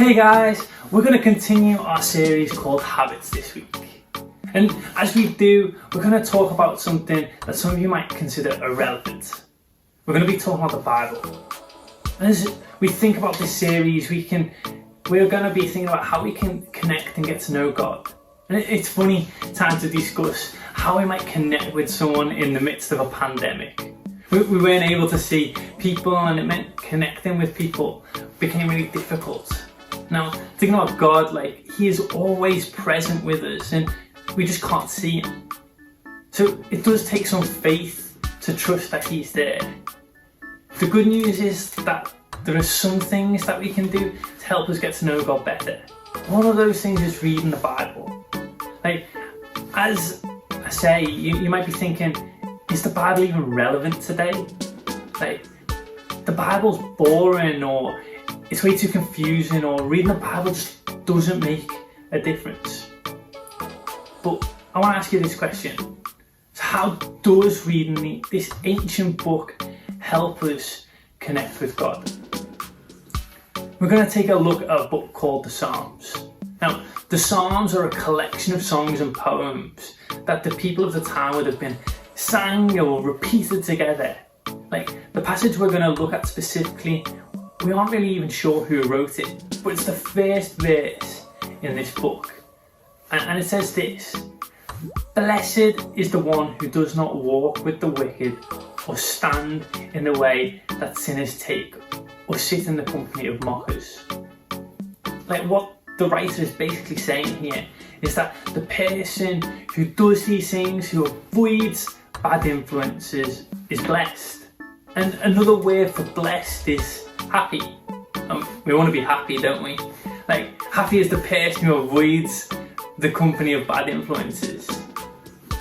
Hey guys, we're going to continue our series called Habits this week. And as we do, we're going to talk about something that some of you might consider irrelevant. We're going to be talking about the Bible. And as we think about this series, we're going to be thinking about how we can connect and get to know God. And it's funny time to discuss how we might connect with someone in the midst of a pandemic. We weren't able to see people, and it meant connecting with people became really difficult. Now, thinking about God, He is always present with us and we just can't see Him. So it does take some faith to trust that He's there. The good news is that there are some things that we can do to help us get to know God better. One of those things is reading the Bible. As I say, you might be thinking, is the Bible even relevant today? The Bible's boring, or it's way too confusing, or reading the Bible just doesn't make a difference. But I want to ask you this question. So how does reading this ancient book help us connect with God? We're going to take a look at a book called the Psalms. Now, the Psalms are a collection of songs and poems that the people of the time would have been sang or repeated together. The passage we're going to look at specifically, we aren't really even sure who wrote it, but it's the first verse in this book. And it says this: "Blessed is the one who does not walk with the wicked, or stand in the way that sinners take, or sit in the company of mockers." What the writer is basically saying here is that the person who does these things, who avoids bad influences, is blessed. And another word for blessed is happy. We want to be happy, don't we? Happy is the person who avoids the company of bad influences.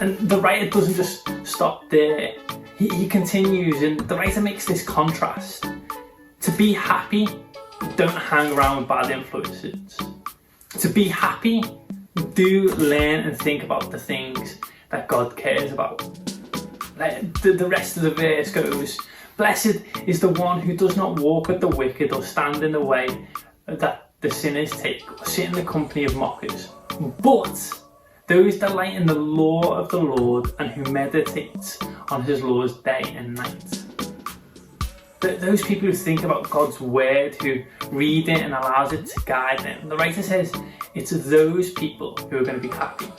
And the writer doesn't just stop there. He continues, and the writer makes this contrast. To be happy, don't hang around with bad influences. To be happy, do learn and think about the things that God cares about. The rest of the verse goes, "Blessed is the one who does not walk with the wicked, or stand in the way that the sinners take, or sit in the company of mockers. But those that delight in the law of the Lord, and who meditate on His laws day and night." Those people who think about God's word, who read it and allows it to guide them, the writer says it's those people who are going to be happy.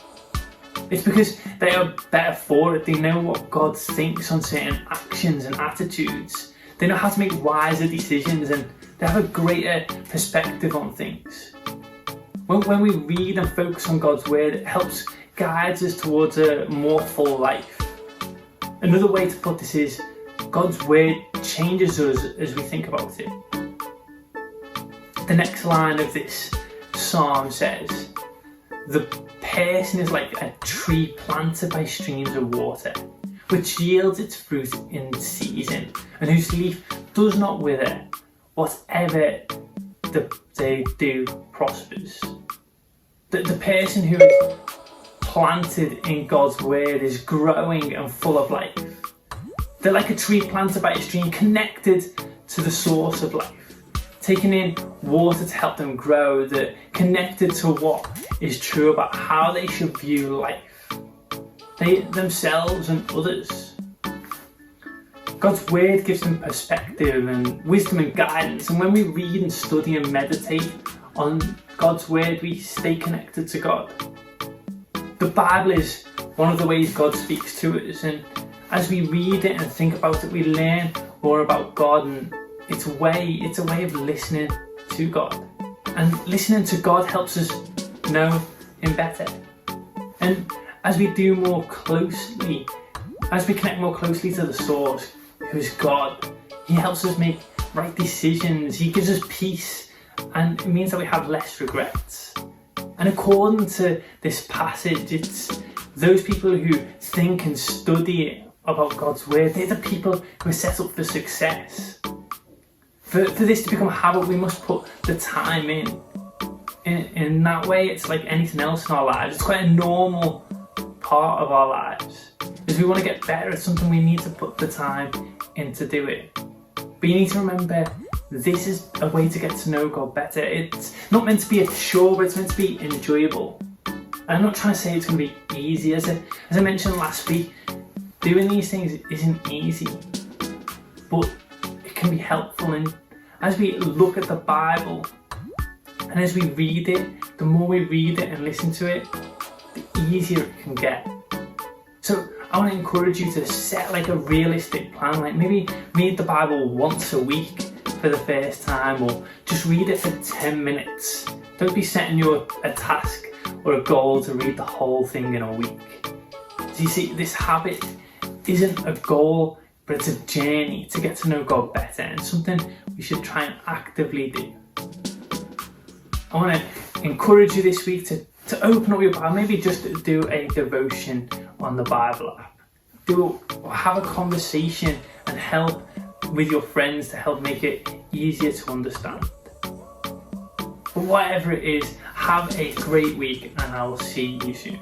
It's because they are better for it. They know what God thinks on certain actions and attitudes. They know how to make wiser decisions, and they have a greater perspective on things. When we read and focus on God's word, it helps guide us towards a more full life. Another way to put this is God's word changes us as we think about it. The next line of this psalm says, "The person is like a tree planted by streams of water, which yields its fruit in season, and whose leaf does not wither. Whatever they do prospers." The person who is planted in God's word is growing and full of life. They're like a tree planted by a stream, connected to the source of life, taking in water to help them grow. They're connected to what is true about how they should view life, they themselves and others. God's word gives them perspective and wisdom and guidance, and when we read and study and meditate on God's word, we stay connected to God. The Bible is one of the ways God speaks to us, and as we read it and think about it, we learn more about God, and it's a way of listening to God. And listening to God helps us know Him better. And as we connect more closely to the source, who is God, He helps us make right decisions. He gives us peace, and it means that we have less regrets. And according to this passage, it's those people who think and study about God's word, they're the people who are set up for success. For this to become a habit, we must put the time in. In that way, it's like anything else in our lives. It's quite a normal part of our lives. If we want to get better at something, we need to put the time in to do it. But you need to remember, this is a way to get to know God better. It's not meant to be a chore, but it's meant to be enjoyable. And I'm not trying to say it's going to be easy. As I mentioned last week, doing these things isn't easy, but it can be helpful. And as we look at the Bible and as we read it, the more we read it and listen to it, the easier it can get. So I want to encourage you to set like a realistic plan, like maybe read the Bible once a week for the first time, or just read it for 10 minutes. Don't be setting a task or a goal to read the whole thing in a week. So you see, this habit isn't a goal, but it's a journey to get to know God better, and something we should try and actively do. I want to encourage you this week to open up your Bible, maybe just do a devotion on the Bible app. Have a conversation and help with your friends to help make it easier to understand. But whatever it is, have a great week, and I will see you soon.